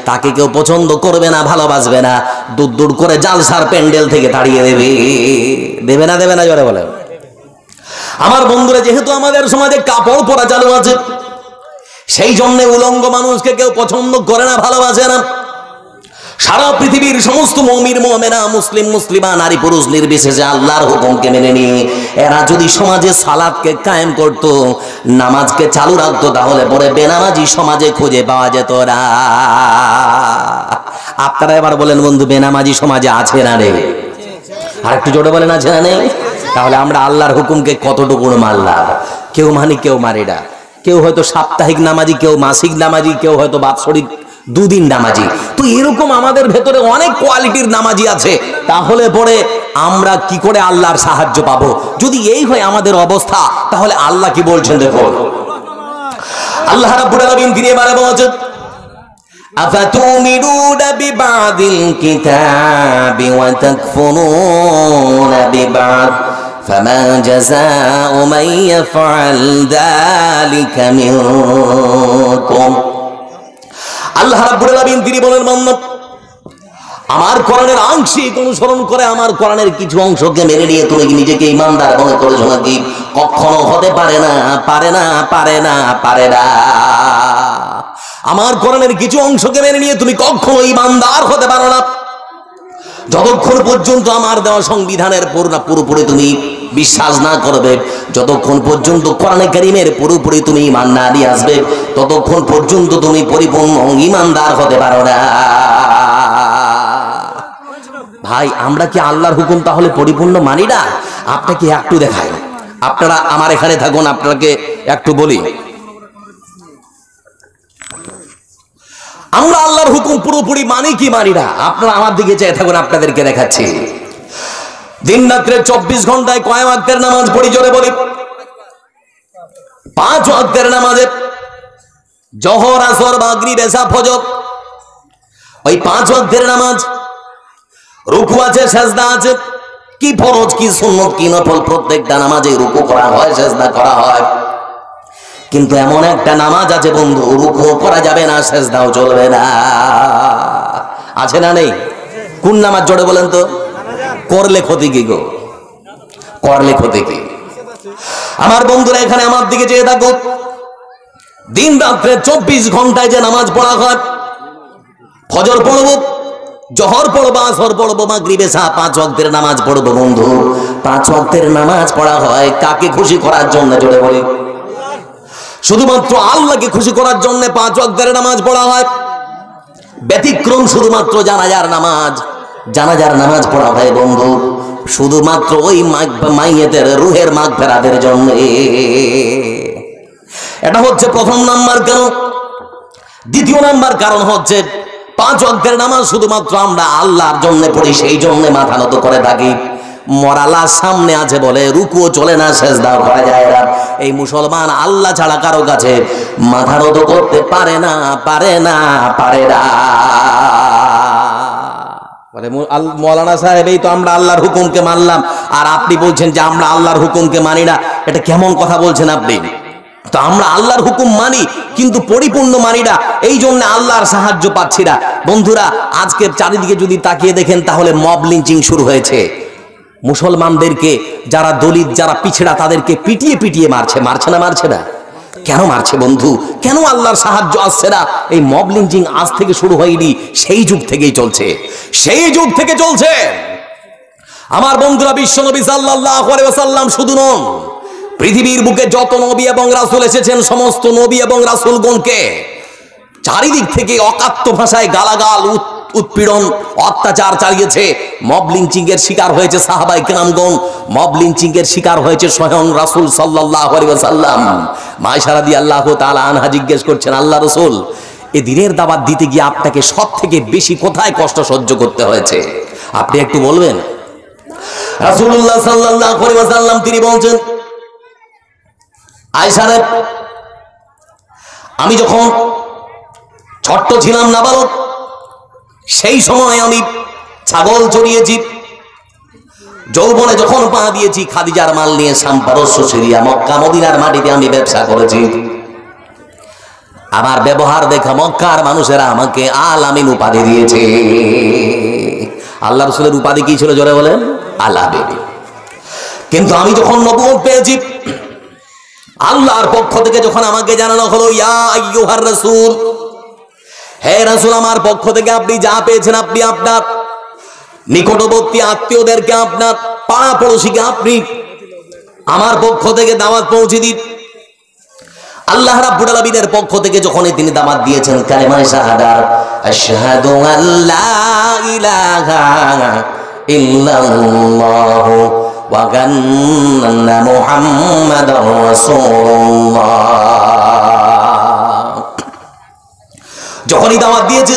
তাকে কেউ পছন্দ করবে না, ভালোবাসবে না, দূর দূর করে জালসার প্যান্ডেল থেকে তাড়িয়ে দেবে। দেবে না? দেবে না? জোরে বলে। আমার বন্ধুরা, যেহেতু আমাদের সমাজে কাপড় পরা চালু আছে, সেই জন্য উলঙ্গ মানুষকে কেউ পছন্দ করে না, ভালোবাসে না। সারা পৃথিবীর সমস্ত মুমিন মুমিনা, মুসলিম মুসলিমা, নারী পুরুষ নির্বিশেষে আল্লাহর হুকুমকে মেনে নিয়ে এরা যদি সমাজে সালাতকে কায়েম করত, নামাজকে চালু রাখতো, তাহলে পরে বেনামাজি সমাজে খুঁজে পাওয়া যেত না। আপনারা এবার বলেন বন্ধু, বেনামাজি সমাজে আছে না নেই? আর একটু জোরে বলেন, আছে না নেই? তাহলে আমরা আল্লাহর হুকুমকে কতটুকু মানলাম? কেউ মানি, কেউ মানি না। কেউ হয়তো সাপ্তাহিক নামাজি, কেউ মাসিক নামাজি, কেউ হয়তো বাৎসরিক দুদিন নামাজি। তো এরকম আমাদের ভেতরে অনেক কোয়ালিটির নামাজি আছে। তাহলে পরে আমরা কি করে আল্লাহর সাহায্য পাবো? যদি এই হয় আমাদের অবস্থা, তাহলে আল্লাহ কি বলছেন দেখো। আল্লাহ রাব্বুল আলামিন তিনি এবারে বলেছেন আফাতুমিনুনা বিবাদিল কিতাবি ওয়া তাকফুরুনা বিবাদ ফামা জাযাউ মান ইয়াফআল যালিকা মিনকুম। আল্লাহ রাব্বুল আলামিন তিনি বলেন, বান্দা আমার কোরআনের আংশিক অনুসরণ করে, আমার কোরআনের কিছু অংশকে মেনে নিয়ে তুমি কি নিজেকে ঈমানদার মনে করেছো নাকি? কখনো হতে পারে না, পারে না, পারে না, পারে না। আমার কোরআনের কিছু অংশকে মেনে নিয়ে তুমি কখনো ঈমানদার হতে পারো না যতক্ষণ পর্যন্ত আমার দেওয়া সংবিধানের পুরোপুরি তুমি বিশ্বাস না করবে, যতক্ষণ পর্যন্ত কোরআনে কারীমের পুরোপুরি তুমি ঈমান না নিয়ে আসবে, ততক্ষণ পর্যন্ত তুমি পরিপূর্ণ ঈমানদার হতে পারো না। ভাই, আমরা কি আল্লাহর হুকুম তাহলে পরিপূর্ণ মানি না? আপনাকে একটু দেখাই, আপনারা আমার এখানে থাকুন, আপনাকে একটু বলি, আমরা আল্লাহর হুকুম পুরোপুরি মানি কি মানি না? আপনারা আমার দিকে চেয়ে থাকুন, আপনাদেরকে দেখাচ্ছি। দিন রাত্রে 24 ঘন্টায় কয় ওয়াক্তের নামাজ পড়ি? জোরে বলি। 5 ওয়াক্তের নামাজে জোহর, আসর, মাগরিব, এশা, ফজর, ওই 5 ওয়াক্তের নামাজ। রুকু আছে, সিজদা আছে, কি ফরজ কি সুন্নত কি নফল প্রত্যেকটা নামাজে রুকু করা হয়, সিজদা করা হয়। কিন্তু এমন একটা নামাজ আছে বন্ধু, রুকু করা যাবে না, সিজদাও চলবে না। আছে না নেই? কোন নামাজ জোরে বলেন তো? করলে ক্ষতি কি গো? করলে ক্ষতি কি? আমার বন্ধুরা এখানে আমার দিকে চেয়ে থাকো। দিন রাত্রে 24 ঘন্টায় যে নামাজ পড়া হয়, ফজর পড়বো, জোহর পড়বো, আসর পড়বো, মাগরিব এশা 5 ওয়াক্তের নামাজ পড়বো বন্ধু। 5 ওয়াক্তের নামাজ পড়া হয় কাকে খুশি করার জন্য? জোরে বলি। শুধুমাত্র আল্লাহকে খুশি করার জন্য 5 ওয়াক্তের নামাজ পড়া হয়। ব্যতিক্রম শুধুমাত্র জানাজার নামাজ। জানাজার নামাজ পড়া হয় বন্ধু শুধুমাত্র ওই মাইয়েতের রুহের মাগফিরাতের জন্য। এটা হচ্ছে প্রথম নাম্বার কারণ। দ্বিতীয় নাম্বার কারণ হচ্ছে 5 ওয়াক্তের নামাজ শুধুমাত্র আমরা আল্লাহর জন্য পড়ি, সেই জন্য মাথা নত করে থাকি। মরালা সামনে আছে বলে রুকুও চলে না, সিজদাও করা যায় না। এই মুসলমান আল্লাহ ছাড়া কারো কাছে মাথা নত করতে পারে না, পারে না, পারে না। মৌলানা সাহেব, এই তো আমরা আল্লাহর হুকুমকে মানলাম, আর আপনি বলছেন যে আমরা আল্লাহর হুকুমকে মানি না। এটা কেমন কথা বলছেন আপনি? তো আমরা আল্লাহর হুকুম মানি কিন্তু পরিপূর্ণ মানি না, এই জন্য আল্লাহর সাহায্য পাচ্ছি না। বন্ধুরা, আজকের চারিদিকে যদি তাকিয়ে দেখেন তাহলে মব লিঞ্চিং শুরু হয়েছে। মুসলমানদেরকে যারা দলিত, যারা পিছড়া, তাদেরকে পিটিয়ে পিটিয়ে মারছে। মারছে না? মারছে না? কেন মারছে বন্ধু? কেন আল্লাহর সাহায্য আসছে না? এই মব লিঞ্চিং আজ থেকে শুরু হয়নি, সেই যুগ থেকেই চলছে, সেই যুগ থেকে চলছে। আমার বন্ধুরা, বিশ্বনবী সাল্লাল্লাহু আলাইহি ওয়াসাল্লাম শুধু নন, পৃথিবীর বুকে যত নবী এবং রাসূল এসেছেন সমস্ত নবী এবং রাসূলগণকে চারিদিক থেকে অকাত্য ভাষায় গালাগাল, উৎপীড়ন, অত্যাচার চালিয়েছে। মব লিঞ্চিং এর শিকার হয়েছে সাহাবায়ে কেরামগণ, মব লিঞ্চিং এর শিকার হয়েছে স্বয়ং রাসূল সাল্লাল্লাহু আলাইহি ওয়াসাল্লাম। আয়েশা রাদিয়াল্লাহু তাআলা আনহা জিজ্ঞেস করছেন, আল্লাহ রাসূল, এই দ্বীনের দাওয়াত দিতে গিয়ে আপনাকে সবথেকে বেশি কোথায় কষ্ট সহ্য করতে হয়েছে? আপনি একটু বলবেন? রাসূলুল্লাহ সাল্লাল্লাহু আলাইহি ওয়াসাল্লাম তিনি বলছেন, আয়েশা রে, আমি যখন ছোট্ট ছিলাম, নাবালক, সেই সময় আমি ছাগল চড়িয়েছি। যৌবনে যখন পা দিয়েছি, খাদিজার মাল নিয়ে শাম, পারস্য, সিরিয়া, মক্কা, মদিনার মাটিতে আমি ব্যবসা করেছি। আমার ব্যবহার দেখা মক্কার মানুষেরা আমাকে আল আমিন উপাধি দিয়েছে। আল্লাহ রাসূলের উপাধি কি ছিল জোরে বলেন? আল আমিন। কিন্তু আমি যখন নবুয়ত পেয়েছি, আল্লাহর পক্ষ থেকে যখন আমাকে জানানো হলো, ইয়া আইয়ুহার রাসূল, হে রাসূল, আমার পক্ষ থেকে আপনি যা পেয়েছেন, আপনি আপনার নিকটবর্তী আত্মীয়দেরকে, আপনার পাড়া পড়োশীকে আপনি আমার পক্ষ থেকে দাওয়াত পৌঁছে দিন। আল্লাহ রাব্বুল আলামিনের পক্ষ থেকে যখন তিনি দাওয়াত দিয়েছেন কালেমা শাহাদাত, আশহাদু আল্লা ইলাহা ইল্লাল্লাহ ওয়া আন্না মুহাম্মাদার রাসূলুল্লাহ, যখনই দাওয়াত দিয়েছে,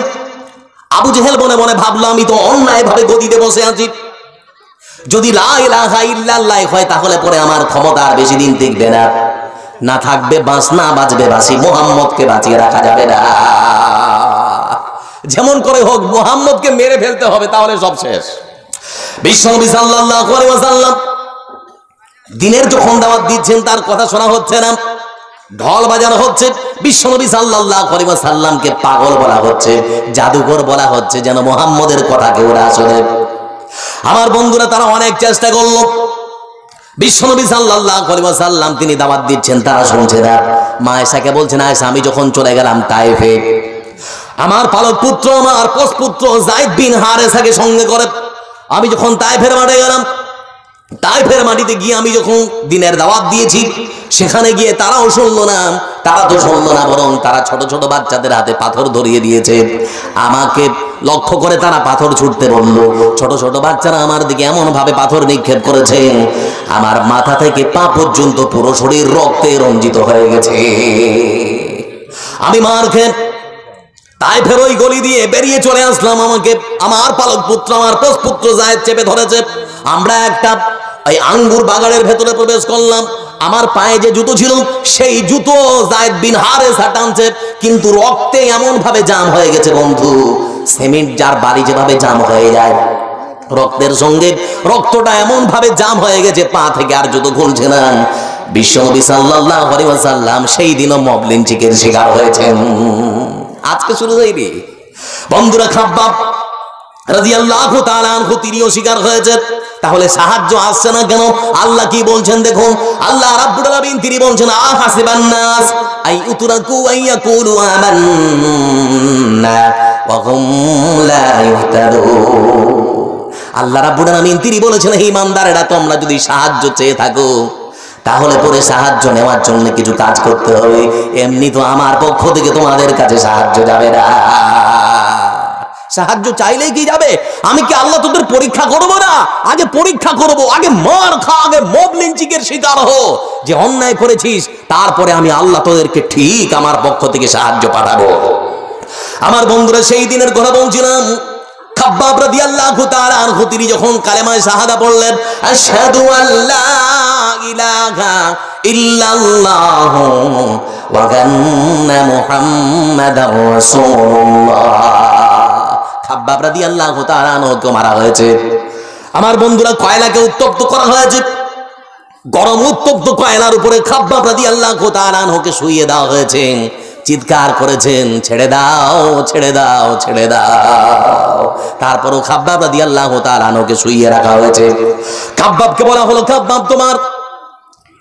আবু জেহেল মনে মনে ভাবলো আমি তো অন্যায় ভাবে গদিতে বসে আছি। যদি লা ইলাহা ইল্লাল্লাহ হয় তাহলে পরে আমার ক্ষমতা আর বেশি দিন টিকবে না, না থাকবে বাঁশ, না বাঁচবে বাঁশি, মুহাম্মদকে বাঁচিয়ে রাখা যাবে না। যেমন করে হোক মুহাম্মদকে মেরে ফেলতে হবে, তাহলে সব শেষ। বিশ্বনবী সাল্লাল্লাহু আলাইহি ওয়াসাল্লাম দিনের যখন দাওয়াত দিচ্ছেন, তার কথা শোনা হচ্ছে না, ঢোল বাজানো হচ্ছে। বিশ্বনবী সাল্লাল্লাহু আলাইহি ওয়াসাল্লামকে পাগল বলা হচ্ছে, জাদুকর বলা হচ্ছে, যেন মুহাম্মদের কথা কেউ না শোনে। আমার বন্ধুরা, তারা অনেক চেষ্টা করলো। বিশ্বনবী সাল্লাল্লাহু আলাইহি ওয়াসাল্লাম তিনি দাওয়াত দিচ্ছেন, তারা শুনছে না। মা আয়েশাকে বলছেন, আয়েশা, আমি যখন চলে গেলাম তায়েফে, আমার পালক পুত্র, আমার পশপুত্র যায়েদ বিন হারেসাকে সঙ্গে করে আমি যখন তায়েফের মাঠে গেলাম, তায়েফের মাটিতে গিয়ে আমি যখন দিনের দাওয়াত দিয়েছি, সেখানে গিয়ে তারাও শুনলো না। তারা তো শুনলো না, বরং তারা ছোট ছোট বাচ্চাদের হাতে পাথর ধরিয়ে দিয়েছে। আমাকে লক্ষ্য করে তারা পাথর ছুটতে বলল। ছোট ছোট বাচ্চারা আমার দিকে এমন ভাবে পাথর নিক্ষেপ করেছে, আমার মাথা থেকে পা পর্যন্ত পুরো শরীর রক্তে রঞ্জিত হয়ে গেছে। আমি মার খেয়ে তায়েফের ওই গলি দিয়ে বেরিয়ে চলে আসলাম। আমাকে আমার পালক পুত্র, আমার পশপুত্র যায়েদ চেপে ধরেছে। আমরা একটা এই আঙ্গুর বাগানের ভেতরে প্রবেশ করলাম। আমার পায়ে যে জুতো ছিল, সেই জুতো যায়েদ বিন হারেসা টানছে, কিন্তু রক্তে এমন ভাবে জাম হয়ে গেছে বন্ধু, সিমেন্ট যার বাড়ি যেভাবে জাম হয়ে যায়, রক্তের সঙ্গে রক্তটা এমন ভাবে জাম হয়ে গেছে, পা থেকে আর জুতো খুলছে না। বিশ্বনবী সাল্লাল্লাহু আলাইহি ওয়াসাল্লাম সেই দিনও মব লিঞ্চিংয়ের শিকার হয়েছেন। আজকে শুরু হয়নি বন্ধুরা। খাব্বাব রাদিয়াল্লাহু তাআলা আনহু তিনিও শিকার হয়েছেন। তাহলে সাহায্য আসছে না কেন? আল্লাহ কি বলছেন দেখুন, আল্লাহ রাব্বুল আলামিন তিনি বলছেন আহাসিবান নাস আই উতরাকু আইয়াকুলু আমান্না ওয়া হুম লা ইহতাদুন। আল্লাহ রাব্বুল আলামিন তিনি বলেছেন, হে ঈমানদারেরা, তোমরা যদি সাহায্য চেয়ে থাকো তাহলে পরে সাহায্য নেওয়ার জন্য কিছু কাজ করতে হবে। এমনি তো আমার পক্ষ থেকে তোমাদের কাছে সাহায্য যাবে না। সাহায্য চাইলেই কি যাবে? আমি কি আল্লাহ তোদের পরীক্ষা করব না? আগে পরীক্ষা করব, আগে মার খা, আগে মব লিঞ্চিংয়ের শিকার হো, যে অন্যায় করেছিস, তারপরে আমি আল্লাহ তোদেরকে ঠিক আমার পক্ষ থেকে সাহায্য পাঠাবো। আমার বন্ধুরা, সেই দিনের কথা বলছিলাম। খাব্বাব রাদিয়াল্লাহু তাআলা আনহু তিনি যখন কালেমায়ে শাহাদা পড়লেন, আশহাদু আল্লা ইলাহা ইল্লাল্লাহু ওয়া আন্না মুহাম্মাদার রাসূলুল্লাহ, খাব্বাব রাদিয়াল্লাহু তাআলা আনহুকে মারা হয়েছে। আমার বন্ধুরা, কয়লাকে উত্তপ্ত করা হয়েছে, গরম উত্তপ্ত কয়লার উপরে খাব্বাব রাদিয়াল্লাহু তাআলা আনহুকে শুইয়ে দেওয়া হয়েছে। চিৎকার করেছেন, ছেড়ে দাও, ছেড়ে দাও, ছেড়ে দাও। তারপরও খাব্বাব রাদিয়াল্লাহু তাআলা আনহুকে শুইয়ে রাখা হয়েছে। খাব্বাবকে বলা হলো, খাব্বাব, তোমার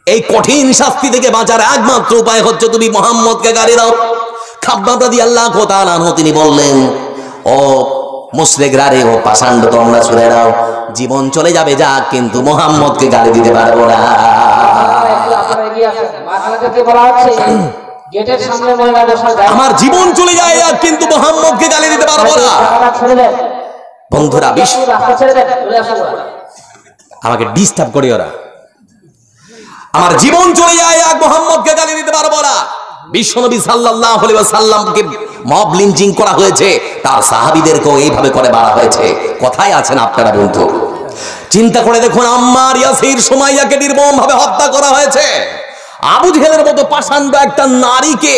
এই কঠিন শাস্তি থেকে বাঁচার একমাত্র উপায় হচ্ছে তুমি মুহাম্মদকে গালি দাও। খাব্বাব রাদিয়াল্লাহু তাআলা আনহু তিনি বললেন, ও মুশরিকরা রে, ও পাষাণ্ড, তোমরা শুনে নাও, জীবন চলে যাবে যাক, কিন্তু মুহাম্মদকে গালি দিতে পারবো না। আমার জীবন চলে যায় যাক, কিন্তু মুহাম্মদকে গালি দিতে পারবো না। বন্ধুরা, আমাকে ডিস্টার্ব করি ওরা। আমার জীবন চলে যায় যাক, মুহাম্মদকে গালি দিতে পারবো না। বিশ্বনবী সাল্লাল্লাহু আলাইহি ওয়াসাল্লামকে মব লিঞ্চিং করা হয়েছে, তার সাহাবীদেরকেও এইভাবে করে মারা হয়েছে। কোথায় আছেন আপনারা বন্ধু? চিন্তা করে দেখুন, আম্মার, ইয়াসির, সুমাইয়াকে নির্মমভাবে হত্যা করা হয়েছে। আবু জেহেলের মতো পাষাণ্ড একটা নারীকে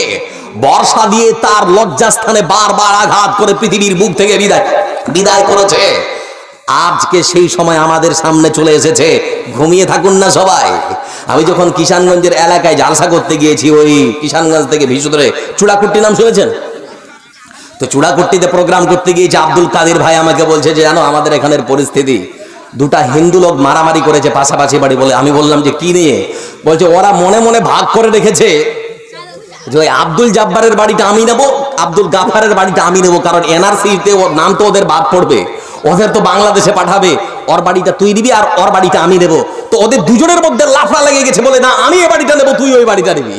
বর্ষা দিয়ে তার লজ্জাস্থানে বারবার আঘাত করে পৃথিবীর বুক থেকে বিদায় করেছে। আজকে সেই সময় আমাদের সামনে চলে এসেছে। ঘুমিয়ে থাকুন না সবাই। আমি যখন কিষানগঞ্জের এলাকায় জালসা করতে গিয়েছি, ওই কিষানগঞ্জ থেকে ভিতরে চূড়াকুট্টি নাম শুনেছেন তো? চূড়াকুট্টিতে প্রোগ্রাম করতে গিয়েছে। আব্দুল কাদের ভাই আমাকে বলছে যে, জানো আমাদের এখানের পরিস্থিতি, দুটা হিন্দু লোক মারামারি করেছে পাশাপাশি বাড়ি বলে। আমি বললাম যে কি নিয়ে? বলছে ওরা মনে মনে ভাগ করে রেখেছে যে ওই আব্দুল জাব্বারের বাড়িটা আমি নেবো, আব্দুল গাফারের বাড়িটা আমি নেবো, কারণ এনআরসিতে ওর নাম তো ওদের বাদ পড়বে, ওদের তো বাংলাদেশে পাঠাবে, ওর বাড়িটা তুই দিবি আর ওর বাড়িটা আমি নেবো। তো ওদের দুজনের মধ্যে লাফড়া লেগে গেছে, বলে না আমি এই বাড়িটা নেবো, তুই ওই বাড়িটা নিবি।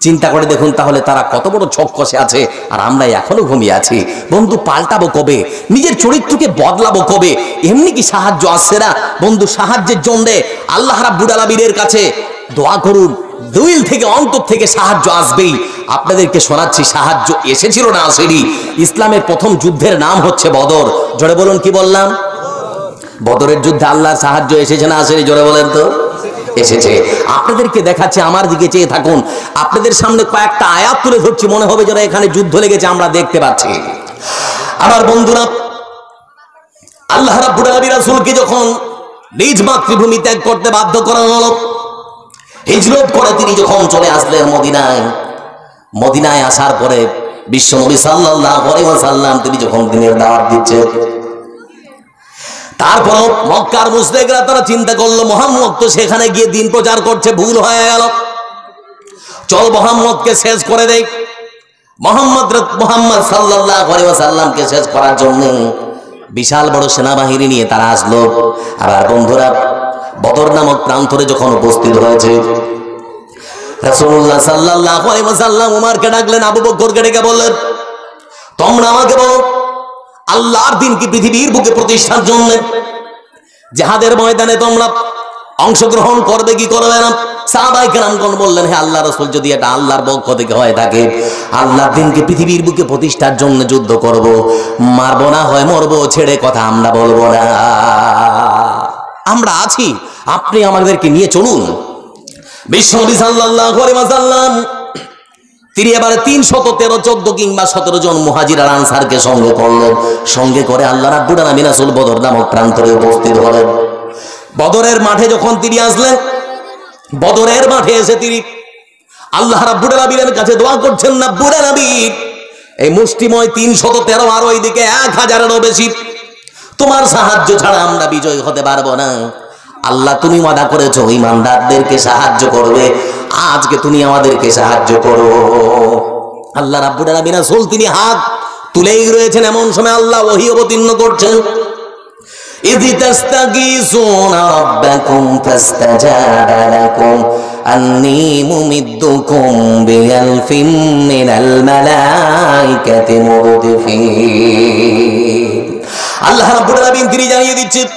চিন্তা করে দেখুন তাহলে তারা কত বড় ছক কষে আছে, আর আমরা এখনো ঘুমিয়ে আছি। বন্ধু, পাল্টাবো কবে? নিজের চরিত্রকে বদলাবো কবে? এমনি কি সাহায্য আসছে না? বন্ধু, সাহায্যের জন্য আল্লাহ রাব্বুল আলামিনের কাছে দোয়া করুন, দিল থেকে অন্তর থেকে সাহায্য আসবেই। আপনাদেরকে শোনাচ্ছি, সাহায্য এসেছিল না আসেনি। ইসলামের প্রথম যুদ্ধের নাম হচ্ছে বদর। জোরে বলুন, কি বললাম? বদরের যুদ্ধে আল্লাহর সাহায্য এসেছে না আসেনি? জোরে বলেন তো। এসেছে। আপনাদেরকে দেখাচ্ছে, আমার দিকে চেয়ে থাকুন। আপনাদের সামনে কয়েকটা আয়াত তুলে ধরছি, মনে হবে যারা এখানে যুদ্ধ লেগেছে আমরা দেখতে পাচ্ছি। আমার বন্ধুরা, আল্লাহ রাব্বুল আলামিন রাসূলকে যখন নিজ মাতৃভূমি ত্যাগ করতে বাধ্য করা হলো, হিজরত করে তিনি যখন চলে আসলেন মদিনায়, মদিনায় আসার পরে বিশ্বনবী সাল্লাল্লাহু আলাইহি ওয়াসাল্লাম তিনি যখন দিনের দাওয়াত দিচ্ছেন, তারপর মক্কার মুশরিকরা তারা চিন্তা করলো মুহাম্মদ তো সেখানে গিয়ে দিন প্রচার করছে, ভুল হয়ে গেল, চল মুহাম্মদকে শেষ করে দেই। মুহাম্মদ সাল্লাল্লাহু আলাইহি ওয়াসাল্লামকে শেষ করার জন্য বিশাল বড় সেনাবাহিনী নিয়ে তারা আসলো। আবার বন্ধুরা, বদর নামক প্রান্তরে যখন উপস্থিত হয়েছে, রাসূলুল্লাহ সাল্লাল্লাহু আলাইহি ওয়াসাল্লাম উমরকে ডাকলেন, আবু বকরকে ডেকে বললেন, তোমরা আমাকে বলো আল্লাহর দিন কি পৃথিবীর বুকে প্রতিষ্ঠার জন্য জিহাদের ময়দানে তোমরা অংশগ্রহণ করবে কি করবে না? সাহাবায়ে কেরামগণ বললেন, হে আল্লাহর রাসূল, যদি এটা আল্লাহর পক্ষ থেকে হয়ে থাকে, আল্লাহর দিনকে পৃথিবীর বুকে প্রতিষ্ঠার জন্য যুদ্ধ করব, মারবো না হয় মরবো, ছেড়ে কথা আমরা বলবো না। আমরা আছি, আপনি আমাদেরকে নিয়ে চলুন। বিশ্বনবী সাল্লাল্লাহু আলাইহি ওয়াসাল্লাম তিনি এবারে 313, 14 কিংবা 17 জন মুহাজির আর আনসারকে সঙ্গে করলেন। সঙ্গে করে আল্লাহ রাব্বুল আলামিন রাসূল বদর নামক প্রান্তরে উপস্থিত হলেন। বদরের মাঠে যখন তিনি আসলেন, বদরের মাঠে এসে তিনি আল্লাহ রাব্বুল আলামিনের কাছে দোয়া করছেন, রাব্বুল আলামিন এই মুষ্টিময় 313 আর ওইদিকে 1000-এরও বেশি, তোমার সাহায্য ছাড়া আমরা বিজয় হতে পারবো না। আল্লাহ তুমি ওয়াদা করেছো ঈমানদারদেরকে সাহায্য করবে, আজকে তুমি আমাদেরকে সাহায্য করো। আল্লাহ রাব্বুল আলামিন রাসূল তিনি হাত তুলেই রয়েছেন, এমন সময় আল্লাহ ওহী অবতীর্ণ করছেন। ইয তাস্তাগীসুনা রাব্বাকুম ফাস্তাজাবা লাকুম আন্নী মুমিদ্দুকুম বিআলফিন মিনাল মালাইকাতি মুরদিফিন। আল্লাহ রাব্বুল আলামিন তিনি জানিয়ে দিচ্ছেন,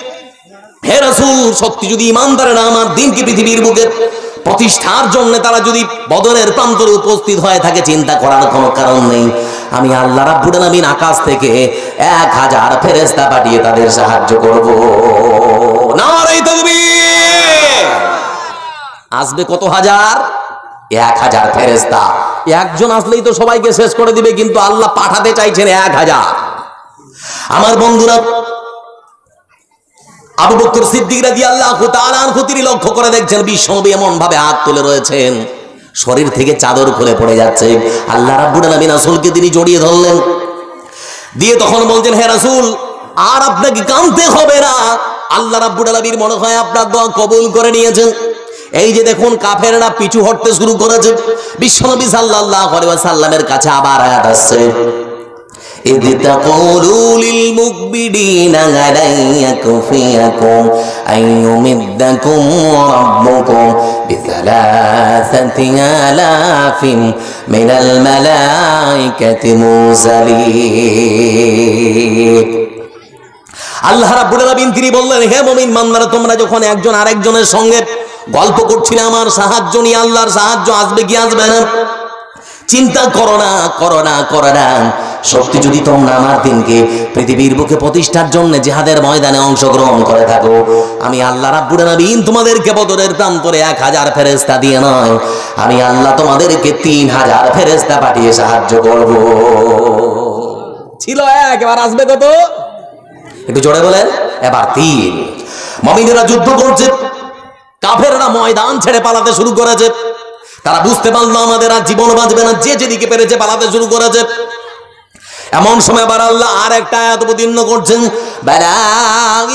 হে রাসূল, সত্যি যদি ঈমানদারেরা আমার দ্বীনকে পৃথিবীর বুকে প্রতিষ্ঠার জন্য তারা যদি বদরের প্রান্তরে উপস্থিত হয়ে থাকে, চিন্তা করার কোনো কারণ নেই। আমি আল্লাহ রাব্বুল আলামিন আকাশ থেকে 1000 ফেরেশতা পাঠিয়ে তাদের সাহায্য করব। নারে তাকবীর! আসবে কত হাজার? 1000 ফেরেশতা। একজন আসলেই তো সবাইকে শেষ করে দিবে, কিন্তু আল্লাহ পাঠাতে চাইছেন 1000। আমার বন্ধুরা, আবু বকর সিদ্দিক রাদিয়াল্লাহু তাআলা আনহু তিনি লক্ষ্য করে দেখছেন বিশ্বনবী এমন ভাবে হাত তুলে রয়েছেন, শরীর থেকে চাদর খুলে পড়ে যাচ্ছে। আল্লাহ রাব্বুল আলামিন রাসূলকে তিনি জড়িয়ে ধরলেন, দিয়ে তখন বলছেন, হে রাসূল, আর আপনাকে কাঁদতে হবে না, আল্লাহ রাব্বুল আলামিন মনে হয় আপনার দোয়া কবুল করে নিয়েছেন। এই যে দেখুন কাফেররা পিছু হটতে শুরু করেছে। বিশ্বনবী সাল্লাল্লাহু আলাইহি ওয়াসাল্লামের কাছে আবার আয়াত আসছে, إذ تقولوا للمكبدين لن يكفيكم أن يمدكم ربكم ب3,000 من الملائكة منزلين। আল্লাহ রাব্বুল আলামিন তিনি বললেন, হে মুমিন বান্দারা, তোমরা যখন একজন আরেকজনের সঙ্গে গল্প করছিলে আমার সাহায্য নিয়ে, আল্লাহর সাহায্য আসবে কি আসবে না, চিন্তা করো না, করো না, করো না। সত্যি যদি তোমরা আমার দিনকে পৃথিবীর বুকে প্রতিষ্ঠার জন্য জিহাদের ময়দানে অংশগ্রহণ করে থাকো, আমি আল্লাহ রাব্বুল আলামিন তোমাদেরকে বদরের প্রান্তরে 1000 ফেরেশতা দিয়ে নয়, আমি আল্লাহ তোমাদেরকে 3000 ফেরেশতা পাঠিয়ে সাহায্য করব। ছিল 1, এবার আসবে কত? একটু জোরে বলেন, এবার 3। মুমিনেরা যুদ্ধ করছে, কাফেররা ময়দান ছেড়ে পালাতে শুরু করেছে। তারা বুঝতে পারলো আমাদের আর জীবন বাঁচবে না, যে যেদিকে পেরেছে পালাতে শুরু করেছে। এমন সময় আবার আল্লাহ আর একটা আয়াত অবতীর্ণ করছেন, বালা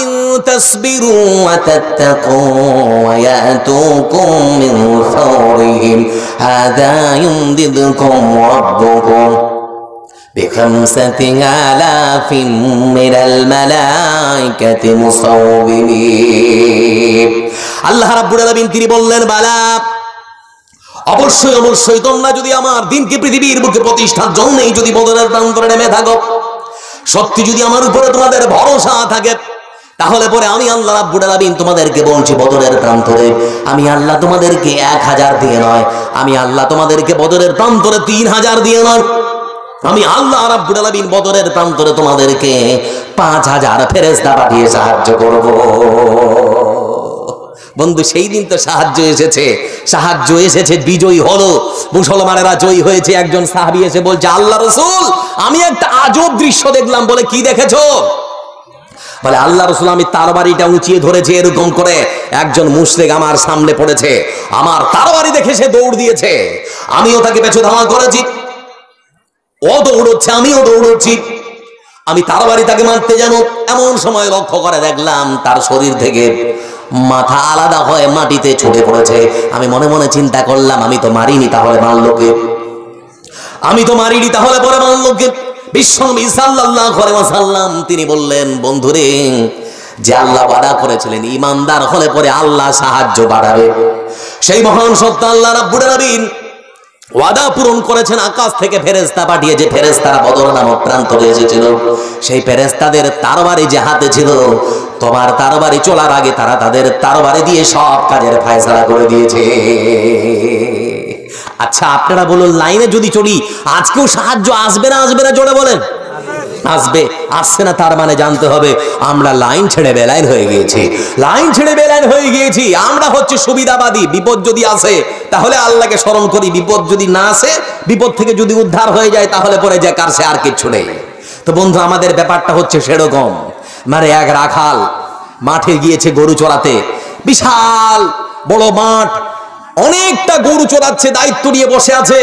ইন তাসবিরু ওয়া তাত্তাকু ওয়া ইয়াতুকুম মিন ফাওরিহিম হাদা ইউমদিদকুম রাব্বুকুম ب5,000 من الملائكة মুসাওবিমিন। আল্লাহ রাব্বুল আলামিন তিনি বললেন, বালা অবশ্যই অবশ্যই তোমরা যদি আমার দিনকে পৃথিবীর বুকে প্রতিষ্ঠার জন্যই যদি বদরের প্রান্তরে নেমে থাকো, সত্যি যদি আমার উপরে তোমাদের ভরসা থাকে, তাহলে পরে আমি আল্লাহ রাব্বুল আলামিন তোমাদেরকে বলছি, বদরের প্রান্তরে আমি আল্লাহ তোমাদেরকে 1000 দিয়ে নয়, আমি আল্লাহ তোমাদেরকে বদরের প্রান্তরে 3000 দিয়ে নয়, আমি আল্লাহ রাব্বুল আলামিন বদরের প্রান্তরে তোমাদেরকে 5000 ফেরেশতা পাঠিয়ে সাহায্য করব। বন্ধু, সেই দিন তো সাহায্য এসেছে, বিজয়ী হলো, মুসলমানেরা জয়ী হয়েছে। একজন সাহাবী এসে বলছে, আল্লাহ রাসূল, আমি একটা আজব দৃশ্য দেখলাম। বলে, কি দেখেছো? বলে, আল্লাহ রাসূল, আমি তরবারিটা উঁচিয়ে ধরেছি এরকম করে, একজন মুশরিক আমার সামনে পড়েছে, আমার তরবারি দেখে সে দৌড় দিয়েছে, আমিও তাকে পেছু ধাওয়া করেছি, ও দৌড়চ্ছে, আমিও দৌড়চ্ছি, আমি তরবারি তাকে মারতে যাব, এমন সময় লক্ষ্য করে দেখলাম তার শরীর থেকে মাথা আলাদা হয়ে মাটিতে ছুটে পড়েছে। আমি মনে মনে চিন্তা করলাম, আমি তো মারিনি, তাহলে মারলোকে? আমি তো মারিনি, তাহলে পরে মারলোকে? বিশ্বনবী সাল্লাল্লাহু আলাইহি ওয়াসাল্লাম তিনি বললেন, বন্ধুরে, যে আল্লাহ ওয়াদা করেছিলেন ঈমানদার হলে পরে আল্লাহ সাহায্য বাড়াবে, সেই মহান সত্য আল্লাহ রাব্বুল আলামিন ওয়াদা পূরণ করেছেন। আকাশ থেকে ফেরেশতা পাঠিয়ে যে ফেরেশতারা বদর নামক প্রান্তরে এসেছিল, সেই ফেরেশতাদের তরবারি যে হাতে ছিল, তোমার তরবারি চলার আগে তারা তাদের তরবারি দিয়ে সব কাজের ফয়সালা করে দিয়েছে। আচ্ছা, আপনারা বলুন, লাইনে যদি চলি আজকেও সাহায্য আসবে না, আসবে না? জোরে বলেন। আসবে, আসছে না তার মানে জানতে হবে আমরা লাইন ছেড়ে বেলাইন হয়ে গিয়েছি, লাইন ছেড়ে বেলাইন হয়ে গিয়েছি। আমরা হচ্ছে সুবিধাবাদী, বিপদ যদি আসে তাহলে আল্লাহকে স্মরণ করি, বিপদ যদি না আসে, বিপদ থেকে যদি উদ্ধার হয়ে যায় তাহলে পরে যে কার সে আর কিচ্ছু নেই। তো বন্ধু আমাদের ব্যাপারটা হচ্ছে সেরকম, মানে এক রাখাল মাঠে গিয়েছে গরু চড়াতে, বিশাল বড় মাঠ, অনেকটা গরু চড়াচ্ছে, দায়িত্ব নিয়ে বসে আছে।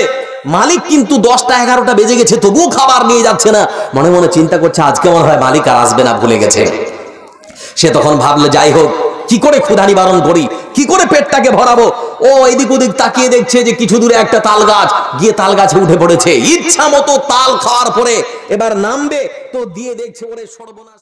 মালিক কিন্তু 10টা 11টা বেজে গেছে, তবুও খাবার নিয়ে যাচ্ছে না। মনে মনে চিন্তা করছে আজকে মনে হয় মালিক আর আসবে না, ভুলে গেছে। সে তখন ভাবলে যাই হোক, কি করে ক্ষুধা নিবারণ করি, কি করে পেটটাকে ভরাবো। ও এদিক ওদিক তাকিয়ে দেখছে যে কিছু দূরে একটা তাল গাছ, গিয়ে তাল গাছে উঠে পড়েছে। ইচ্ছা মতো তাল খাওয়ার পরে এবার নামবে তো দিয়ে দেখছে ওরে সর্বনাশ।